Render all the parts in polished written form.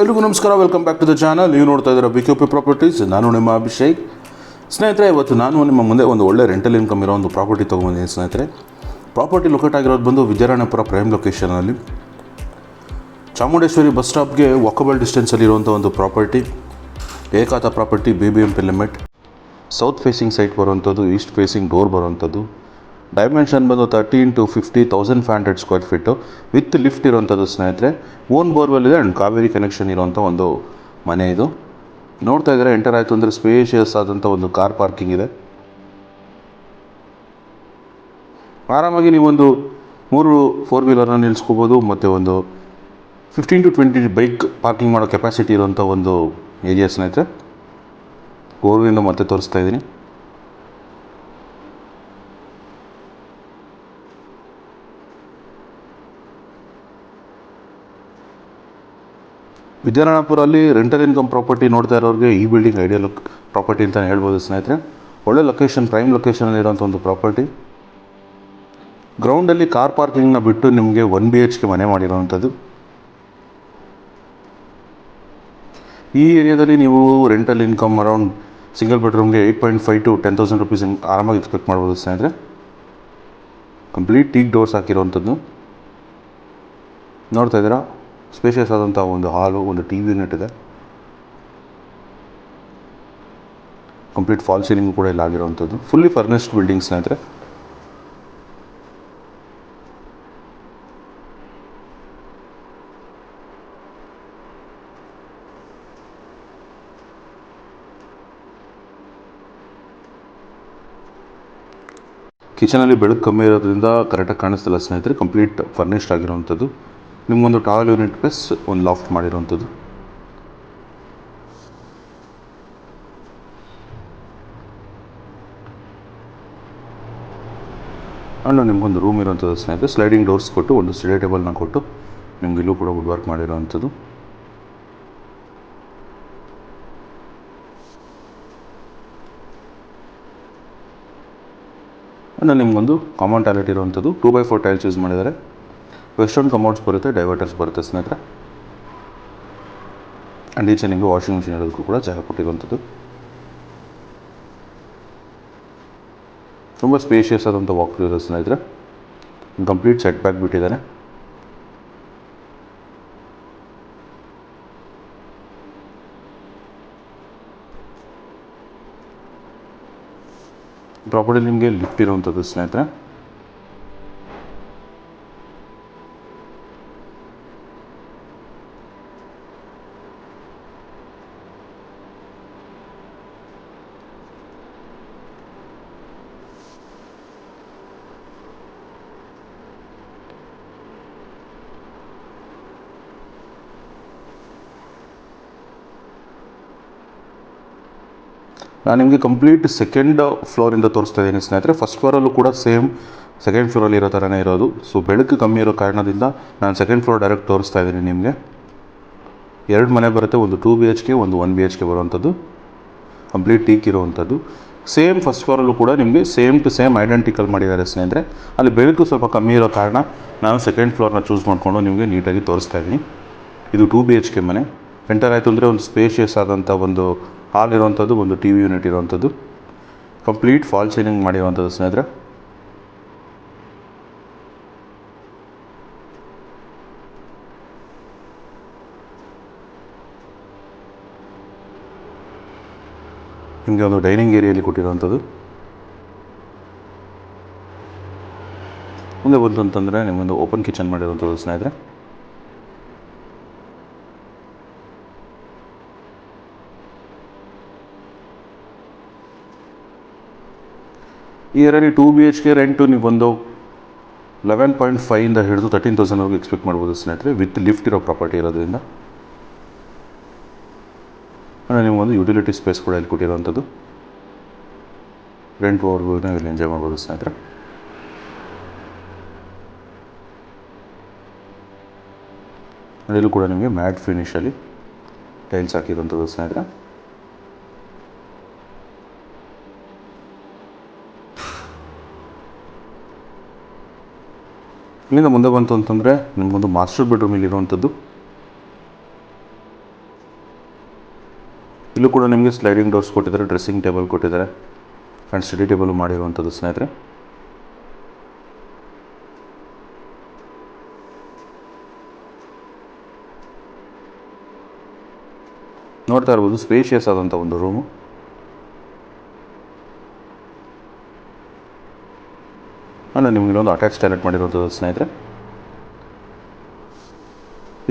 ಎಲ್ರಿಗೂ ನಮಸ್ಕಾರ, welcome back to the channel. ನೀವು ನೋಡ್ತಾ ಇದ್ದೀರಾ BKP ಪ್ರಾಪರ್ಟೀಸ್. ನಾನು ನಿಮ್ಮ ಅಭಿಷೇಕ್. ಸ್ನೇಹಿತರೆ, ಇವತ್ತು ನಾನು ನಿಮ್ಮ ಮುಂದೆ ಒಂದು ಒಳ್ಳೆ ರೆಂಟಲ್ ಇನ್ಕಮ್ ಇರೋ ಒಂದು ಪ್ರಾಪರ್ಟಿ ತೊಗೊಂಡಿದ್ದೀನಿ. ಸ್ನೇಹಿತರೆ, ಪ್ರಾಪರ್ಟಿ ಲೊಕೇಟ್ ಆಗಿರೋದು ಬಂದು ವಿದ್ಯಾರಣ್ಯಪುರ ಪ್ರೈಮ್ ಲೊಕೇಶನಲ್ಲಿ, ಚಾಮುಂಡೇಶ್ವರಿ ಬಸ್ ಸ್ಟಾಪ್ಗೆ ವಾಕಬಲ್ ಡಿಸ್ಟೆನ್ಸಲ್ಲಿ ಇರುವಂಥ ಒಂದು ಪ್ರಾಪರ್ಟಿ. ಏಕಾತ property, BBMP limit, south facing site ಬರುವಂಥದ್ದು, ಈಸ್ಟ್ ಫೇಸಿಂಗ್ ಡೋರ್ ಬರುವಂಥದ್ದು. ಡೈಮೆನ್ಷನ್ ಬಂದು 30 into 50, 1500 square feet with lift ಇರುವಂಥದ್ದು. ಸ್ನೇಹಿತರೆ, ಓನ್ ಬೋರ್ವೆಲ್ ಇದೆ ಆ್ಯಂಡ್ ಕಾವೇರಿ ಕನೆಕ್ಷನ್ ಇರುವಂಥ ಒಂದು ಮನೆ ಇದು. ನೋಡ್ತಾ ಇದ್ದಾರೆ, ಎಂಟರ್ ಆಯಿತು ಅಂದರೆ ಸ್ಪೇಷಿಯಸ್ ಆದಂಥ ಒಂದು ಕಾರ್ ಪಾರ್ಕಿಂಗ್ ಇದೆ. ಆರಾಮಾಗಿ ನೀವೊಂದು 3 4-ವೀಲರ್ನ ನಿಲ್ಲಿಸ್ಕೋಬೋದು, ಮತ್ತು ಒಂದು 15 to 20 ಬೈಕ್ ಪಾರ್ಕಿಂಗ್ ಮಾಡೋ ಕೆಪಾಸಿಟಿ ಇರುವಂಥ ಒಂದು ಏರಿಯಾ. ಸ್ನೇಹಿತರೆ, ಗೋರ್ವಿಂದ ಮತ್ತೆ ತೋರಿಸ್ತಾ ಇದ್ದೀನಿ. ವಿದ್ಯಾರಣ್ಯಪುರಲ್ಲಿ ರೆಂಟಲ್ ಇನ್ಕಮ್ ಪ್ರಾಪರ್ಟಿ ನೋಡ್ತಾ ಇರೋರಿಗೆ ಈ ಬಿಲ್ಡಿಂಗ್ ಐಡಿಯಲ್ ಪ್ರಾಪರ್ಟಿ ಅಂತ ಹೇಳ್ಬೋದು. ಸ್ನೇಹಿತರೆ, ಒಳ್ಳೆ ಲೊಕೇಶನ್, ಪ್ರೈಮ್ ಲೊಕೇಶನಲ್ಲಿ ಇರೋಂಥ ಒಂದು ಪ್ರಾಪರ್ಟಿ. ಗ್ರೌಂಡಲ್ಲಿ ಕಾರ್ ಪಾರ್ಕಿಂಗ್ನ ಬಿಟ್ಟು ನಿಮಗೆ 1 BHK ಮನೆ ಮಾಡಿರೋವಂಥದ್ದು. ಈ ಏರಿಯಾದಲ್ಲಿ ನೀವು ರೆಂಟಲ್ ಇನ್ಕಮ್ ಅರೌಂಡ್ ಸಿಂಗಲ್ ಬೆಡ್ರೂಮ್ಗೆ 8.5 to 10,000 rupees ಆರಾಮಾಗಿ ಎಕ್ಸ್ಪೆಕ್ಟ್ ಮಾಡ್ಬೋದು. ಸ್ನೇಹಿತರೆ, ಕಂಪ್ಲೀಟ್ ಟೀಕ್ ಡೋರ್ಸ್ ಹಾಕಿರೋವಂಥದ್ದು ನೋಡ್ತಾ ಇದ್ದೀರಾ. ಸ್ಪೇಷಿಯಸ್ ಆದಂಥ ಒಂದು ಹಾಲು, ಒಂದು TV ಯೂನಿಟ್ ಇದೆ. ಕಂಪ್ಲೀಟ್ ಫಾಲ್ ಸೀಲಿಂಗ್ ಕೂಡ ಇಲ್ಲಿ ಆಗಿರೋವಂಥದ್ದು. Fully furnished building. ಸ್ನೇಹಿತರೆ, ಕಿಚನಲ್ಲಿ ಬೆಳಕು ಕಮ್ಮಿ ಇರೋದ್ರಿಂದ ಕರೆಕ್ಟಾಗಿ ಕಾಣಿಸ್ತಿಲ್ಲ. ಸ್ನೇಹಿತರೆ, ಕಂಪ್ಲೀಟ್ ಫರ್ನಿಶ್ಡ್ ಆಗಿರೋವಂಥದ್ದು. ನಿಮಗೊಂದು ಟಾಯ್ಲೆಟ್ ಯೂನಿಟ್ ಪ್ಲಸ್ ಒಂದು ಲಾಫ್ಟ್ ಮಾಡಿರೋವಂಥದ್ದು. ಅಂಡ್ ನಿಮಗೊಂದು ರೂಮ್ ಇರೋವಂಥದ್ದು. ಸ್ನೇಹಿತರೆ, ಸ್ಲೈಡಿಂಗ್ ಡೋರ್ಸ್ ಕೊಟ್ಟು ಒಂದು ಸ್ಟಡಿ ಟೇಬಲ್ನ ಕೊಟ್ಟು ನಿಮ್ಗೆ ಇಲ್ಲೂ ಕೂಡ ವುಡ್ ವರ್ಕ್ ಮಾಡಿರೋವಂಥದ್ದು. ಅಂಡ್ ನಿಮಗೊಂದು ಕಾಮನ್ ಟಾಯ್ಲೆಟ್ ಇರೋವಂಥದ್ದು. 2x4 ಟೈಲ್ಸ್ ಯೂಸ್ ಮಾಡಿದ್ದಾರೆ. ವೆಸ್ಟರ್ನ್ ಕಮೋಡ್ಸ್ ಬರುತ್ತೆ, ಡೈವರ್ಟರ್ಸ್ ಬರುತ್ತೆ. ಸ್ನೇಹಿತರೆ, ಆ್ಯಂಡ್ ಈಚೆ ನಿಮಗೆ ವಾಷಿಂಗ್ ಮಿಷಿನ್ ಇರೋದಕ್ಕೂ ಕೂಡ ಜಾಗ ಕೊಟ್ಟಿರುವಂಥದ್ದು. ತುಂಬ ಸ್ಪೇಷಿಯಸ್ ಆದಂಥ ವಾಕ್ ಇರುತ್ತೆ. ಸ್ನೇಹಿತರೆ, ಕಂಪ್ಲೀಟ್ ಸೆಟ್ ಬ್ಯಾಕ್ ಬಿಟ್ಟಿದ್ದಾರೆ. ಪ್ರಾಪರ್ಟಿ ನಿಮಗೆ ಲಿಫ್ಟ್ ಇರುವಂಥದ್ದು. ಸ್ನೇಹಿತರೆ, ನಾನು ನಿಮಗೆ ಕಂಪ್ಲೀಟ್ ಸೆಕೆಂಡ್ ಫ್ಲೋರಿಂದ ತೋರಿಸ್ತಾ ಇದ್ದೀನಿ. ಸ್ನೇಹಿತರೆ, ಫಸ್ಟ್ ಫ್ಲೋರಲ್ಲೂ ಕೂಡ ಸೇಮ್ ಸೆಕೆಂಡ್ ಫ್ಲೋರಲ್ಲಿ ಇರೋ ಥರನೇ ಇರೋದು. ಸೊ ಬೆಳಕು ಕಮ್ಮಿ ಇರೋ ಕಾರಣದಿಂದ ನಾನು ಸೆಕೆಂಡ್ ಫ್ಲೋರ್ ಡೈರೆಕ್ಟ್ ತೋರಿಸ್ತಾ ಇದ್ದೀನಿ ನಿಮಗೆ. 2 ಮನೆ ಬರುತ್ತೆ, ಒಂದು 2 BHK, ಒಂದು 1 BHK ಬರುವಂಥದ್ದು. ಕಂಪ್ಲೀಟ್ ಟೀಕ್ ಇರುವಂಥದ್ದು. ಸೇಮ್ ಫಸ್ಟ್ ಫ್ಲೋರಲ್ಲೂ ಕೂಡ ನಿಮಗೆ ಸೇಮ್ ಟು ಸೇಮ್ ಐಡೆಂಟಿಕಲ್ ಮಾಡಿದ್ದಾರೆ. ಸ್ನೇಹಿತರೆ, ಅಲ್ಲಿ ಬೆಳಕು ಸ್ವಲ್ಪ ಕಮ್ಮಿ ಇರೋ ಕಾರಣ ನಾನು ಸೆಕೆಂಡ್ ಫ್ಲೋರ್ನ ಚೂಸ್ ಮಾಡಿಕೊಂಡು ನಿಮಗೆ ನೀಟಾಗಿ ತೋರಿಸ್ತಾ ಇದ್ದೀನಿ. ಇದು 2 BHK ಮನೆ. ಎಂಟರ್ ಆಯಿತು ಅಂದರೆ ಒಂದು ಸ್ಪೇಷಿಯಸ್ ಆದಂಥ ಒಂದು ಹಾಲ್ ಇರುವಂಥದ್ದು, ಒಂದು TV ಯೂನಿಟ್ ಇರುವಂಥದ್ದು, ಕಂಪ್ಲೀಟ್ ಫಾಲ್ ಸೀಲಿಂಗ್ ಮಾಡಿರುವಂಥದ್ದು. ಸ್ನೇಹಿತರೆ, ನಿಮಗೆ ಒಂದು ಡೈನಿಂಗ್ ಏರಿಯಲ್ಲಿ ಕೊಟ್ಟಿರುವಂಥದ್ದು. ಮುಂದೆ ಬಂತು ಅಂತಂದರೆ ನಿಮಗೊಂದು ಓಪನ್ ಕಿಚನ್ ಮಾಡಿರುವಂಥದ್ದು. ಸ್ನೇಹಿತರೆ, ಈ ಏರಿಯಾಲಿ 2 BHK ರೆಂಟು ನೀವು ಒಂದು 11.5 ಹಿಡಿದು 13,000 ಎಕ್ಸ್ಪೆಕ್ಟ್ ಮಾಡ್ಬೋದು. ಸ್ನೇಹಿತರೆ, ವಿತ್ ಲಿಫ್ಟ್ ಇರೋ ಪ್ರಾಪರ್ಟಿ ಇರೋದ್ರಿಂದ. ನಿಮಗೊಂದು ಯುಟಿಲಿಟಿ ಸ್ಪೇಸ್ ಕೂಡ ಇಲ್ಲಿ ಕೊಟ್ಟಿರೋವಂಥದ್ದು. ರೆಂಟ್ ಓವರ್ಗೂ ಇಲ್ಲಿ ಎಂಜಾಯ್ ಮಾಡ್ಬೋದು. ಸ್ನೇಹಿತರೆ, ಅಲ್ಲೂ ಕೂಡ ನಿಮಗೆ ಮ್ಯಾಟ್ ಫಿನಿಷಲ್ಲಿ ಟೈಲ್ಸ್ ಹಾಕಿರೋವಂಥದ್ದು. ಸ್ನೇಹಿತರೆ, ಇಲ್ಲಿಂದ ಮುಂದೆ ಬಂತು ಅಂತಂದರೆ ನಿಮಗೊಂದು ಮಾಸ್ಟರ್ ಬೆಡ್ರೂಮ್ ಇಲ್ಲಿರುವಂಥದ್ದು. ಇಲ್ಲೂ ಕೂಡ ನಿಮಗೆ ಸ್ಲೈಡಿಂಗ್ ಡೋರ್ಸ್ ಕೊಟ್ಟಿದ್ದಾರೆ, ಡ್ರೆಸ್ಸಿಂಗ್ ಟೇಬಲ್ ಕೊಟ್ಟಿದ್ದಾರೆ ಆ್ಯಂಡ್ ಸ್ಟಡಿ ಟೇಬಲ್ ಮಾಡಿರುವಂಥದ್ದು ಸ್ನೇಹಿತರೆ. ನೋಡ್ತಾ ಇರ್ಬೋದು ಸ್ಪೇಷಿಯಸ್ ಆದಂಥ ಒಂದು ರೂಮು. ಅಲ್ಲ ನಿಮಗೆ ಇಲ್ಲೊಂದು ಅಟ್ಯಾಚ್ ಟಾಯ್ಲೆಟ್ ಮಾಡಿರುವಂಥದ್ದು ಸ್ನೇಹಿತರೆ.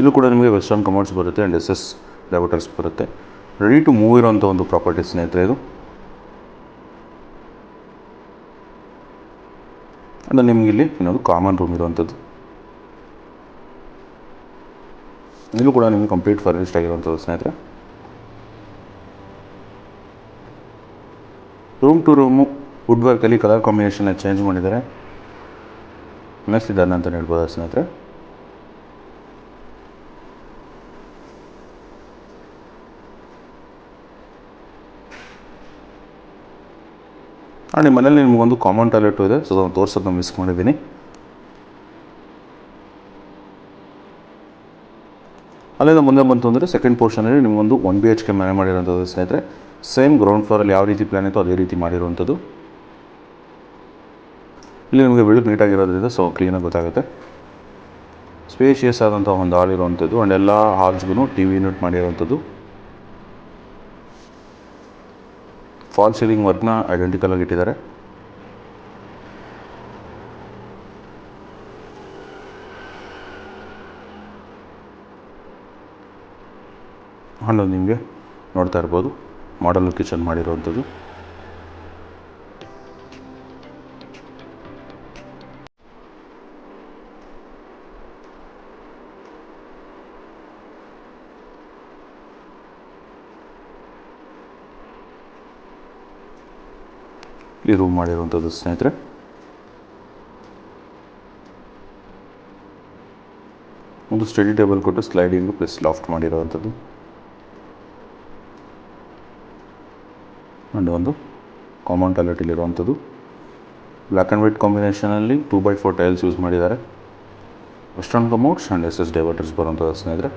ಇಲ್ಲೂ ಕೂಡ ನಿಮಗೆ ವೆಸ್ಟರ್ನ್ ಕಮೋಡ್ಸ್ ಬರುತ್ತೆ ಆ್ಯಂಡ್ SS ಡೈವರ್ಟರ್ಸ್ ಬರುತ್ತೆ. ರೆಡಿ ಟು ಮೂವ್ ಇರೋಂಥ ಒಂದು ಪ್ರಾಪರ್ಟಿ ಸ್ನೇಹಿತರೆ ಇದು. ಅಲ್ಲ ನಿಮಗೆ ಇಲ್ಲಿ ಇನ್ನೊಂದು ಕಾಮನ್ ರೂಮ್ ಇರುವಂಥದ್ದು. ಇಲ್ಲೂ ಕೂಡ ನಿಮಗೆ ಕಂಪ್ಲೀಟ್ ಫರ್ನಿಶ್ಡ್ ಆಗಿರುವಂಥದ್ದು ಸ್ನೇಹಿತರೆ. ರೂಮ್ ಟು ರೂಮು ವುಡ್ ವರ್ಕಲ್ಲಿ ಕಲರ್ ಕಾಂಬಿನೇಷನ್ನ ಚೇಂಜ್ ಮಾಡಿದ್ದಾರೆ. ನೆಕ್ಸ್ಟ್ ಡನ್ ಅಂತ ಹೇಳ್ಬೋದು ಸ್ನೇಹಿತರೆ. ನಿಮ್ಮ ಮನೇಲಿ ನಿಮಗೊಂದು ಕಾಮನ್ ಟಾಯ್ಲೆಟು ಇದೆ, ಸೊ ಅದನ್ನು ತೋರಿಸೋದನ್ನ ಮಿಸ್ ಮಾಡಿದ್ದೀನಿ. ಅಲ್ಲಿಂದ ಮುಂದೆ ಬಂತು ಅಂದರೆ ಸೆಕೆಂಡ್ ಪೋರ್ಷನಲ್ಲಿ ನಿಮಗೊಂದು 1 BHK ಮನೆ ಮಾಡಿರೋಂಥದ್ದು ಸ್ನೇಹಿತರೆ. ಸೇಮ್ ಗ್ರೌಂಡ್ ಫ್ಲೋರಲ್ಲಿ ಯಾವ ರೀತಿ ಪ್ಲ್ಯಾನ್ ಇತ್ತು ಅದೇ ರೀತಿ ಮಾಡಿರುವಂಥದ್ದು. ಇಲ್ಲಿ ನಿಮಗೆ ಬೆಳಕು ನೀಟಾಗಿರೋದ್ರಿಂದ ಸೊ ಕ್ಲೀನಾಗಿ ಗೊತ್ತಾಗುತ್ತೆ. ಸ್ಪೇಷಿಯಸ್ ಆದಂಥ ಒಂದು ಹಾಲ್ ಇರುವಂಥದ್ದು ಆ್ಯಂಡ್ ಎಲ್ಲ ಹಾಲ್ಸ್ಗೂ TV ಯೂನಿಟ್ ಮಾಡಿರುವಂಥದ್ದು. ಫಾಲ್ ಸೀಲಿಂಗ್ ವರ್ಕ್ನ ಐಡೆಂಟಿಕಲ್ ಆಗಿ ಇಟ್ಟಿದ್ದಾರೆ. ಅಲ್ಲೊಂದು ನಿಮಗೆ ನೋಡ್ತಾ ಇರ್ಬೋದು ಮಾಡಲ್ ಕಿಚನ್ ಮಾಡಿರುವಂಥದ್ದು. ಈ ರೂಮ್ ಮಾಡಿರುವಂಥದ್ದು ಸ್ನೇಹಿತರೆ. ಒಂದು ಸ್ಟಡಿ ಟೇಬಲ್ ಕೊಟ್ಟು ಸ್ಲೈಡಿಂಗು ಪ್ಲಸ್ ಲಾಫ್ಟ್ ಮಾಡಿರೋವಂಥದ್ದು ಆ್ಯಂಡ್ ಒಂದು ಕಾಮನ್ ಟಾಯ್ಲೆಟ್ ಇಲ್ಲಿರುವಂಥದ್ದು. ಬ್ಲ್ಯಾಕ್ ಆ್ಯಂಡ್ ವೈಟ್ ಕಾಂಬಿನೇಷನಲ್ಲಿ 2x4 ಟೈಲ್ಸ್ ಯೂಸ್ ಮಾಡಿದ್ದಾರೆ. Western commodes and SS diverters ಬರುವಂಥದ್ದು ಸ್ನೇಹಿತರೆ.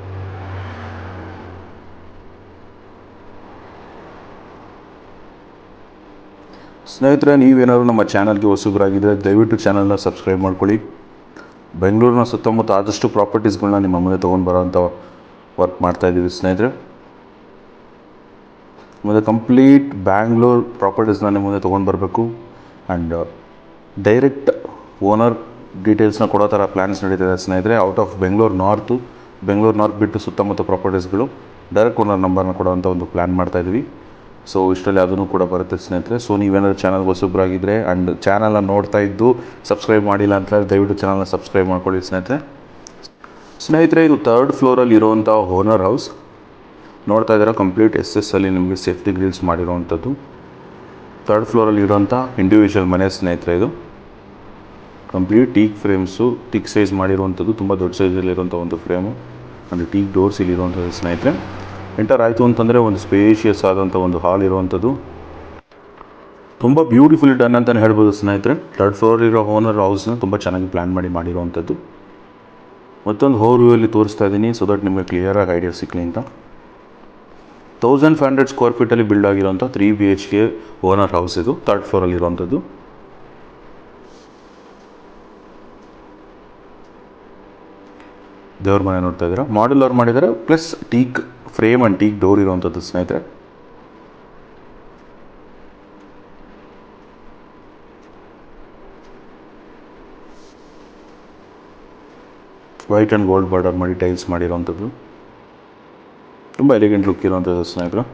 ಸ್ನೇಹಿತರೆ, ನೀವೇನಾದರೂ ನಮ್ಮ ಚಾನಲ್ಗೆ ಹೊಸಬರಾಗಿದ್ದರೆ ದಯವಿಟ್ಟು ಚಾನಲ್ನ ಸಬ್ಸ್ಕ್ರೈಬ್ ಮಾಡ್ಕೊಳ್ಳಿ. ಬೆಂಗಳೂರಿನ ಸುತ್ತಮುತ್ತ ಆದಷ್ಟು ಪ್ರಾಪರ್ಟೀಸ್ಗಳನ್ನ ನಿಮ್ಮ ಮುಂದೆ ತೊಗೊಂಡು ಬರೋವಂಥ ವರ್ಕ್ ಮಾಡ್ತಾಯಿದ್ದೀವಿ ಸ್ನೇಹಿತರೆ. ಮತ್ತು ಕಂಪ್ಲೀಟ್ ಬ್ಯಾಂಗ್ಳೂರ್ ಪ್ರಾಪರ್ಟೀಸ್ನ ನಿಮ್ಮ ಮುಂದೆ ತೊಗೊಂಡು ಬರಬೇಕು ಆ್ಯಂಡ್ ಡೈರೆಕ್ಟ್ ಓನರ್ ಡೀಟೇಲ್ಸ್ನ ಕೊಡೋ ಥರ ಪ್ಲ್ಯಾನ್ಸ್ ನಡೀತಿದೆ ಸ್ನೇಹಿತರೆ. ಔಟ್ ಆಫ್ ಬೆಂಗಳೂರು ನಾರ್ತ್ ಬಿಟ್ಟು ಸುತ್ತಮುತ್ತ ಪ್ರಾಪರ್ಟೀಸ್ಗಳು ಡೈರೆಕ್ಟ್ ಓನರ್ ನಂಬರ್ನ ಕೊಡೋವಂಥ ಒಂದು ಪ್ಲ್ಯಾನ್ ಮಾಡ್ತಾಯಿದ್ವಿ. ಸೊ ಇಷ್ಟರಲ್ಲಿ ಅದನ್ನು ಕೂಡ ಬರುತ್ತೆ ಸ್ನೇಹಿತರೆ. ಸೊ ನೀವೇನಾದರೂ ಚಾನಲ್ಗೆ ಹೊಸಬ್ರಾಗಿದ್ದರೆ ಆ್ಯಂಡ್ ಚಾನಲ್ನ ನೋಡ್ತಾ ಇದ್ದು ಸಬ್ಸ್ಕ್ರೈಬ್ ಮಾಡಿಲ್ಲ ಅಂತಂದರೆ ದಯವಿಟ್ಟು ಚಾನಲ್ನ ಸಬ್ಸ್ಕ್ರೈಬ್ ಮಾಡ್ಕೊಳ್ಳಿ ಸ್ನೇಹಿತರೆ. ಇದು 3rd ಫ್ಲೋರಲ್ಲಿ ಇರೋವಂಥ ಓನರ್ ಹೌಸ್ ನೋಡ್ತಾ ಇದ್ದೀರಾ. ಕಂಪ್ಲೀಟ್ SS ಅಲ್ಲಿ ನಿಮಗೆ ಸೇಫ್ಟಿ ಗ್ರಿಲ್ಸ್ ಮಾಡಿರೋವಂಥದ್ದು 3rd ಫ್ಲೋರಲ್ಲಿ ಇರೋವಂಥ ಇಂಡಿವಿಜುವಲ್ ಮನೆ ಸ್ನೇಹಿತರೆ. ಇದು complete teak frames, teak size ಮಾಡಿರುವಂಥದ್ದು, ತುಂಬ ದೊಡ್ಡ ಸೈಜಲ್ಲಿರುವಂಥ ಒಂದು ಫ್ರೇಮು ಅಂದರೆ ಟೀಕ್ ಡೋರ್ಸ್ ಇಲ್ಲಿರುವಂಥದ್ದು ಸ್ನೇಹಿತರೆ. ಎಂಟರ್ ಆಯಿತು ಅಂತಂದರೆ ಒಂದು ಸ್ಪೇಷಿಯಸ್ ಆದಂಥ ಒಂದು ಹಾಲ್ ಇರುವಂಥದ್ದು, ತುಂಬ ಬ್ಯೂಟಿಫುಲಿ ಡನ್ ಅಂತಲೇ ಹೇಳ್ಬೋದು ಸ್ನೇಹಿತರೆ. 3rd ಫ್ಲೋರ್ ಇರೋ ಓನರ್ ಹೌಸ್ನ ತುಂಬ ಚೆನ್ನಾಗಿ ಪ್ಲ್ಯಾನ್ ಮಾಡಿರುವಂಥದ್ದು. ಮತ್ತೊಂದು ಓವರ್ವ್ಯೂಯಲ್ಲಿ ತೋರಿಸ್ತಾ ಇದ್ದೀನಿ ಸೊ ದಟ್ ನಿಮಗೆ ಕ್ಲಿಯರಾಗಿ ಐಡಿಯಾ ಸಿಕ್ಕಲಿ ಅಂತ. 1500 ಸ್ಕ್ವೇರ್ ಫೀಟಲ್ಲಿ ಬಿಲ್ಡ್ ಆಗಿರೋಂಥ 3 BHK ಓನರ್ ಹೌಸ್ ಇದು 3rd ಫ್ಲೋರಲ್ಲಿ ಇರುವಂಥದ್ದು. ದೇವ್ರ ಮನೆ ನೋಡ್ತಾ ಇದ್ದೀರಾ, ಮಾಡ್ಯುಲರ್ ಮಾಡಿದ್ದಾರೆ plus teak frame and teak door ಇರುವಂಥದ್ದು ಸ್ನೇಹಿತರೆ. ವೈಟ್ ಆ್ಯಂಡ್ ಗೋಲ್ಡ್ ಬಾರ್ಡರ್ ಮಾಡಿ ಟೈಲ್ಸ್ ಮಾಡಿರೋವಂಥದ್ದು, ತುಂಬ ಎಲಿಗೆಂಟ್ ಲುಕ್ ಇರುವಂಥದ್ದು ಸ್ನೇಹಿತರು.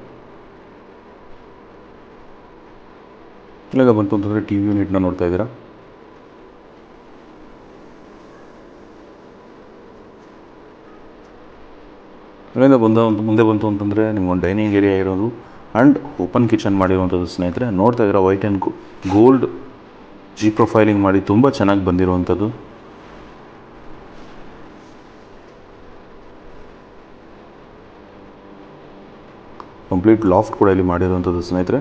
ಇಲ್ಲಿಂದ ಬಂತು ಅಂತಂದರೆ TV ಯೂನಿಟ್ನ ನೋಡ್ತಾ ಇದ್ದೀರಾ. ಅಲ್ಲಿಂದ ಮುಂದೆ ಬಂತು ಅಂತಂದರೆ ನಿಮ್ಗೊಂದು ಡೈನಿಂಗ್ ಏರಿಯಾ ಇರೋದು ಆ್ಯಂಡ್ ಓಪನ್ ಕಿಚನ್ ಮಾಡಿರುವಂಥದ್ದು ಸ್ನೇಹಿತರೆ. ನೋಡ್ತಾ ಇದ್ದೀರಾ white and gold G profiling ಮಾಡಿ ತುಂಬ ಚೆನ್ನಾಗಿ ಬಂದಿರುವಂಥದ್ದು. ಕಂಪ್ಲೀಟ್ ಲಾಫ್ಟ್ ಕೂಡ ಇಲ್ಲಿ ಮಾಡಿರುವಂಥದ್ದು ಸ್ನೇಹಿತರೆ.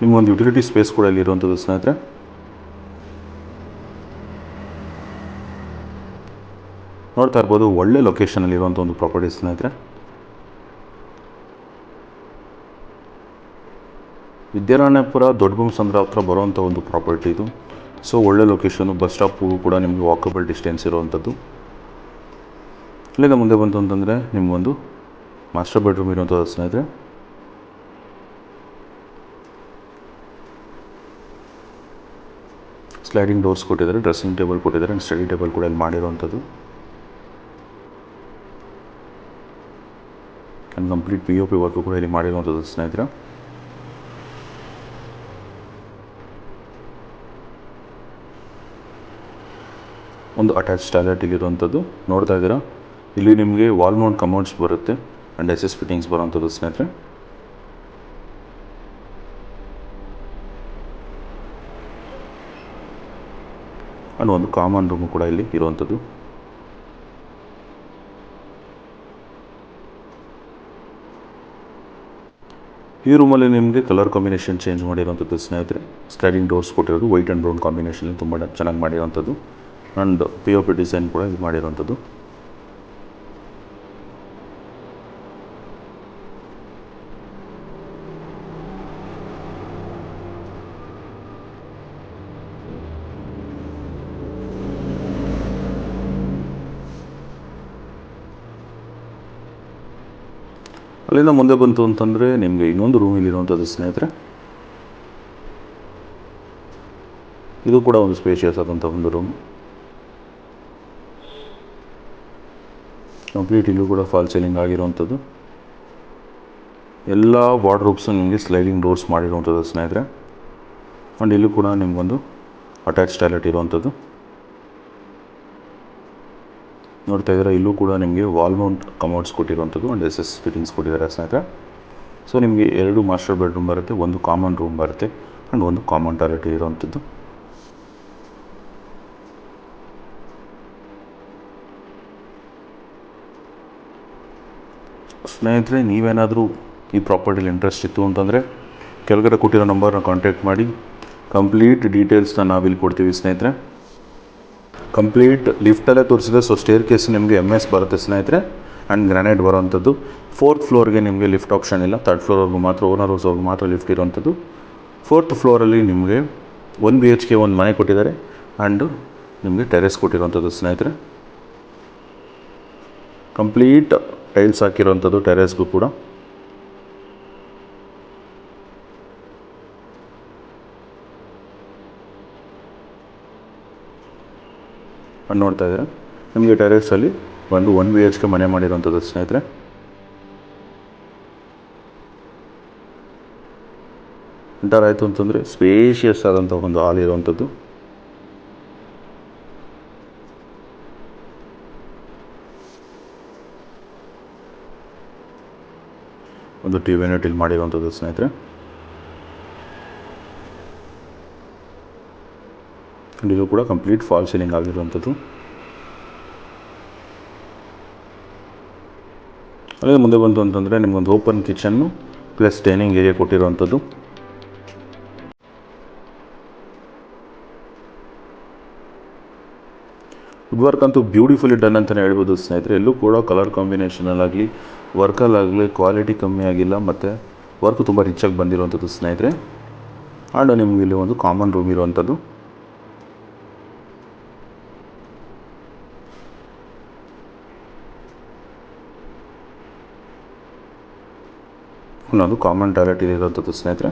ನಿಮಗೊಂದು ಯುಟಿಲಿಟಿ ಸ್ಪೇಸ್ ಕೂಡ ಇಲ್ಲಿ ಇರುವಂಥದ್ದು ಸ್ನೇಹಿತರೆ. ನೋಡ್ತಾ ಇರ್ಬೋದು, ಒಳ್ಳೆ ಲೊಕೇಶನಲ್ಲಿ ಇರುವಂಥ ಒಂದು ಪ್ರಾಪರ್ಟಿ ಸ್ನೇಹಿತರೆ. ವಿದ್ಯಾರಣ್ಯಪುರ ದೊಡ್ಡಬೊಮ್ಮಸಂದ್ರ ಹತ್ರ ಬರುವಂಥ ಒಂದು ಪ್ರಾಪರ್ಟಿ ಇದು. ಸೊ ಒಳ್ಳೆ ಲೊಕೇಶನು, ಬಸ್ ಸ್ಟಾಪು ಕೂಡ ನಿಮಗೆ ವಾಕಬಲ್ ಡಿಸ್ಟೆನ್ಸ್ ಇರುವಂಥದ್ದು. ಇಲ್ಲಿಂದ ಮುಂದೆ ಬಂತು ಅಂತಂದರೆ ನಿಮಗೊಂದು ಮಾಸ್ಟರ್ ಬೆಡ್ರೂಮ್ ಇರುವಂಥದ್ದು ಸ್ನೇಹಿತರೆ. ಸ್ಲೈಡಿಂಗ್ ಡೋರ್ಸ್ ಕೊಟ್ಟಿದ್ದಾರೆ, ಡ್ರೆಸ್ಸಿಂಗ್ ಟೇಬಲ್ ಕೊಟ್ಟಿದ್ದಾರೆ, ಆ್ಯಂಡ್ ಸ್ಟಡಿ ಟೇಬಲ್ ಕೂಡ ಇಲ್ಲಿ ಮಾಡಿರುವಂಥದ್ದು. ಆ್ಯಂಡ್ ಕಂಪ್ಲೀಟ್ POP ವರ್ಕು ಕೂಡ ಇಲ್ಲಿ ಮಾಡಿರುವಂಥದ್ದು ಸ್ನೇಹಿತರೆ. ಒಂದು ಅಟ್ಯಾಚ್ ಟಾಯ್ಲೆಟ್ ಇಲ್ಲಿರುವಂಥದ್ದು ನೋಡ್ತಾ ಇದ್ದೀರಾ. ಇಲ್ಲಿ ನಿಮಗೆ ವಾಲ್ ಮೌಂಟ್ ಕಮೋಡ್ಸ್ ಬರುತ್ತೆ ಆ್ಯಂಡ್ SS ಫಿಟ್ಟಿಂಗ್ಸ್ ಬರುವಂಥದ್ದು ಸ್ನೇಹಿತರೆ. ಆ್ಯಂಡ್ ಒಂದು ಕಾಮನ್ ರೂಮು ಕೂಡ ಇಲ್ಲಿ ಇರುವಂಥದ್ದು. ಈ ರೂಮಲ್ಲಿ ನಿಮಗೆ ಕಲರ್ ಕಾಂಬಿನೇಷನ್ ಚೇಂಜ್ ಮಾಡಿರುವಂಥದ್ದು ಸ್ನೇಹಿತರೆ. ಸ್ಲೈಡಿಂಗ್ ಡೋರ್ಸ್ ಕೊಟ್ಟಿರೋದು ವೈಟ್ ಆ್ಯಂಡ್ ಬ್ರೌನ್ ಕಾಂಬಿನೇಷನ್ ತುಂಬ ಚೆನ್ನಾಗಿ ಮಾಡಿರುವಂಥದ್ದು. ಆ್ಯಂಡ್ POP ಡಿಸೈನ್ ಕೂಡ ಇದು ಮಾಡಿರುವಂಥದ್ದು. ಅಲ್ಲಿಂದ ಮುಂದೆ ಬಂತು ಅಂತಂದರೆ ನಿಮಗೆ ಇನ್ನೊಂದು ರೂಮ್ ಇಲ್ಲಿರುವಂಥದ್ದು ಸ್ನೇಹಿತರೆ. ಇದು ಕೂಡ ಒಂದು ಸ್ಪೇಷಿಯಸ್ ಆದಂಥ ಒಂದು ರೂಮ್. ಕಂಪ್ಲೀಟ್ ಇಲ್ಲೂ ಕೂಡ ಫಾಲ್ ಸೀಲಿಂಗ್ ಆಗಿರುವಂಥದ್ದು. ಎಲ್ಲ ವಾರ್ಡ್ರೋಬ್ಸು ನಿಮಗೆ ಸ್ಲೈಡಿಂಗ್ ಡೋರ್ಸ್ ಮಾಡಿರುವಂಥದ್ದು ಸ್ನೇಹಿತರೆ. ಆ್ಯಂಡ್ ಇಲ್ಲೂ ಕೂಡ ನಿಮಗೊಂದು ಅಟ್ಯಾಚ್ ಟಾಯ್ಲೆಟ್ ಇರುವಂಥದ್ದು ನೋಡ್ತಾ ಇದ್ದೀರಾ. ಇಲ್ಲೂ ಕೂಡ ನಿಮಗೆ ವಾಲ್ ಮೌಂಟ್ ಕಮೋಡ್ಸ್ ಕೊಟ್ಟಿರುವಂಥದ್ದು ಆ್ಯಂಡ್ SS ಫಿಟ್ಟಿಂಗ್ಸ್ ಕೊಟ್ಟಿದ್ದಾರೆ ಸ್ನೇಹಿತರೆ. ಸೊ ನಿಮಗೆ 2 ಮಾಸ್ಟರ್ ಬೆಡ್ರೂಮ್ ಬರುತ್ತೆ, ಒಂದು ಕಾಮನ್ ರೂಮ್ ಬರುತ್ತೆ ಆ್ಯಂಡ್ ಒಂದು ಕಾಮನ್ ಟಾಯ್ಲೆಟ್ ಇರುವಂಥದ್ದು. ಸ್ನೇಹಿತರೆ, ನೀವೇನಾದರೂ ಈ ಪ್ರಾಪರ್ಟಿಲಿ ಇಂಟ್ರೆಸ್ಟ್ ಇತ್ತು ಅಂತಂದರೆ ಕೆಳಗಡೆ ಕೊಟ್ಟಿರೋ ನಂಬರ್ನ ಕಾಂಟ್ಯಾಕ್ಟ್ ಮಾಡಿ. ಕಂಪ್ಲೀಟ್ ಡೀಟೇಲ್ಸ್ನ ನಾವಿಲ್ಲಿ ಕೊಡ್ತೀವಿ ಸ್ನೇಹಿತರೆ. ಕಂಪ್ಲೀಟ್ ಲಿಫ್ಟಲ್ಲೇ ತೋರಿಸಿದೆ. ಸೊ ಸ್ಟೇರ್ ಕೇಸ್ ನಿಮಗೆ MS ಬರುತ್ತೆ ಸ್ನೇಹಿತರೆ ಆ್ಯಂಡ್ ಗ್ರಾನೈಟ್ ಬರೋವಂಥದ್ದು. 4th ಫ್ಲೋರ್ಗೆ ನಿಮಗೆ ಲಿಫ್ಟ್ ಆಪ್ಷನ್ ಇಲ್ಲ. 3rd ಫ್ಲೋರ್ವರೆಗೂ ಮಾತ್ರ, ಓನರ್ ಹೌಸ್ವರೆಗೂ ಮಾತ್ರ ಲಿಫ್ಟ್ ಇರುವಂಥದ್ದು. 4th ಫ್ಲೋರಲ್ಲಿ ನಿಮಗೆ 1 BHK ಒಂದು ಮನೆ ಕೊಟ್ಟಿದ್ದಾರೆ ಆ್ಯಂಡ್ ನಿಮಗೆ ಟೆರೆಸ್ ಕೊಟ್ಟಿರುವಂಥದ್ದು ಸ್ನೇಹಿತರೆ. ಕಂಪ್ಲೀಟ್ ಟೈಲ್ಸ್ ಹಾಕಿರುವಂಥದ್ದು ಟೆರೆಸ್ಗೂ ಕೂಡ. ನೋಡ್ತಾ ಇದ್ದೀರಾ, ನಿಮಗೆ ಟೆರೆಸಲ್ಲಿ ಒಂದು 1 BHK ಮನೆ ಮಾಡಿರುವಂಥದ್ದು ಸ್ನೇಹಿತರೆ. ಎಂಟರ್ ಆಯಿತು ಅಂತಂದರೆ ಸ್ಪೇಷಿಯಸ್ ಆದಂಥ ಒಂದು ಹಾಲ್ ಇರುವಂಥದ್ದು. ಒಂದು TV ಯೂನಿಟ್ ಇಲ್ಲಿ ಮಾಡಿರುವಂಥದ್ದು ಸ್ನೇಹಿತರೆ. ಇದು ಕೂಡ ಕಂಪ್ಲೀಟ್ ಫಾಲ್ ಸೀಲಿಂಗ್ ಆಗಿರುವಂಥದ್ದು. ಅದೇ ಮುಂದೆ ಬಂತು ಅಂತಂದರೆ ನಿಮಗೊಂದು open kitchen plus dining area ಕೊಟ್ಟಿರುವಂಥದ್ದು. ವುಡ್ ವರ್ಕ್ ಅಂತೂ ಬ್ಯೂಟಿಫುಲಿ ಡನ್ ಅಂತಲೇ ಹೇಳ್ಬೋದು ಸ್ನೇಹಿತರೆ. ಎಲ್ಲೂ ಕೂಡ ಕಲರ್ ಕಾಂಬಿನೇಷನಲ್ಲಾಗಲಿ ವರ್ಕಲ್ಲಾಗಲಿ ಕ್ವಾಲಿಟಿ ಕಮ್ಮಿ ಆಗಿಲ್ಲ ಮತ್ತು ವರ್ಕ್ ತುಂಬ ರಿಚಾಗಿ ಬಂದಿರುವಂಥದ್ದು ಸ್ನೇಹಿತರೆ. ಆ್ಯಂಡ್ ನಿಮಗೆ ಇಲ್ಲಿ ಒಂದು ಕಾಮನ್ ರೂಮ್ ಇರುವಂಥದ್ದು. ಇನ್ನೊಂದು ಕಾಮನ್ ಟಾಯ್ಲೆಟ್ ಇರುವಂಥದ್ದು ಸ್ನೇಹಿತರೆ.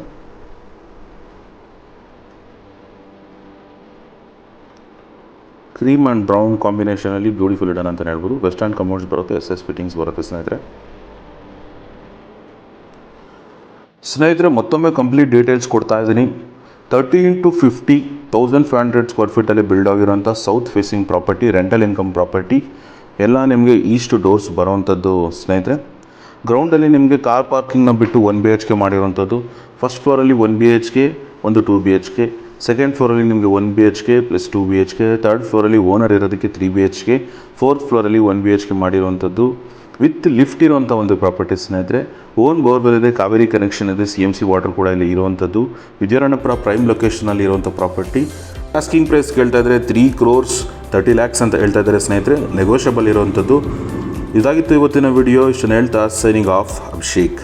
ಕ್ರೀಮ್ ಆ್ಯಂಡ್ ಬ್ರೌನ್ ಕಾಂಬಿನೇಷನಲ್ಲಿ ಬ್ಯೂಟಿಫುಲ್ ಡನ್ ಅಂತಲೇ ಹೇಳ್ಬೋದು. ವೆಸ್ಟರ್ನ್ ಕಮೋಡ್ಸ್ ಬರುತ್ತೆ, SS ಫಿಟ್ಟಿಂಗ್ಸ್ ಬರುತ್ತೆ ಸ್ನೇಹಿತರೆ. ಮತ್ತೊಮ್ಮೆ ಕಂಪ್ಲೀಟ್ ಡೀಟೇಲ್ಸ್ ಕೊಡ್ತಾ ಇದ್ದೀನಿ. 30 into 50 1500 ಸ್ಕ್ವೇರ್ ಫೀಟಲ್ಲಿ ಬಿಲ್ಡ್ ಆಗಿರೋಂಥ south facing property, rental income property. ಎಲ್ಲ ನಿಮಗೆ ಈಸ್ಟ್ ಡೋರ್ಸ್ ಬರೋವಂಥದ್ದು ಸ್ನೇಹಿತರೆ. ಗ್ರೌಂಡಲ್ಲಿ ನಿಮಗೆ ಕಾರ್ ಪಾರ್ಕಿಂಗ್ನ ಬಿಟ್ಟು 1 BHK ಮಾಡಿರುವಂಥದ್ದು. ಫಸ್ಟ್ ಫ್ಲೋರಲ್ಲಿ 1 BHK, ಒಂದು 2 BHK. ಸೆಕೆಂಡ್ ಫ್ಲೋರಲ್ಲಿ ನಿಮಗೆ 1 BHK ಪ್ಲಸ್ 2 BHK. 3rd ಫ್ಲೋರಲ್ಲಿ ಓನರ್ ಇರೋದಕ್ಕೆ 3 BHK. 4th ಫ್ಲೋರಲ್ಲಿ 1 BHK ಮಾಡಿರುವಂಥದ್ದು. ವಿತ್ ಲಿಫ್ಟ್ ಇರುವಂಥ ಒಂದು ಪ್ರಾಪರ್ಟಿ ಸ್ನೇಹಿತರೆ. ಓನ್ ಬೋರ್ವೆಲ್ ಇದೆ, ಕಾವೇರಿ ಕನೆಕ್ಷನ್ ಇದೆ, CMC ವಾಟರ್ ಕೂಡ ಇಲ್ಲಿ ಇರುವಂಥದ್ದು. ವಿಜಯರಾಣಪುರ ಪ್ರೈಮ್ ಲೊಕೇಶನಲ್ಲಿ ಇರುವಂಥ ಪ್ರಾಪರ್ಟಿ. ಆಸ್ಕಿಂಗ್ ಪ್ರೈಸ್ ಕೇಳ್ತಾ ಇದ್ದಾರೆ 3 crores 30 lakhs ಅಂತ ಹೇಳ್ತಾ ಇದ್ದಾರೆ ಸ್ನೇಹಿತರೆ. ನೆಗೋಷಿಯಬಲ್ ಇರುವಂಥದ್ದು. ಇದಾಗಿತ್ತು ಇವತ್ತಿನ ವಿಡಿಯೋ. ಇಷ್ಟನ್ನು ಹೇಳ್ತಾ ಸೈನಿಂಗ್ ಆಫ್ ಅಭಿಷೇಕ್.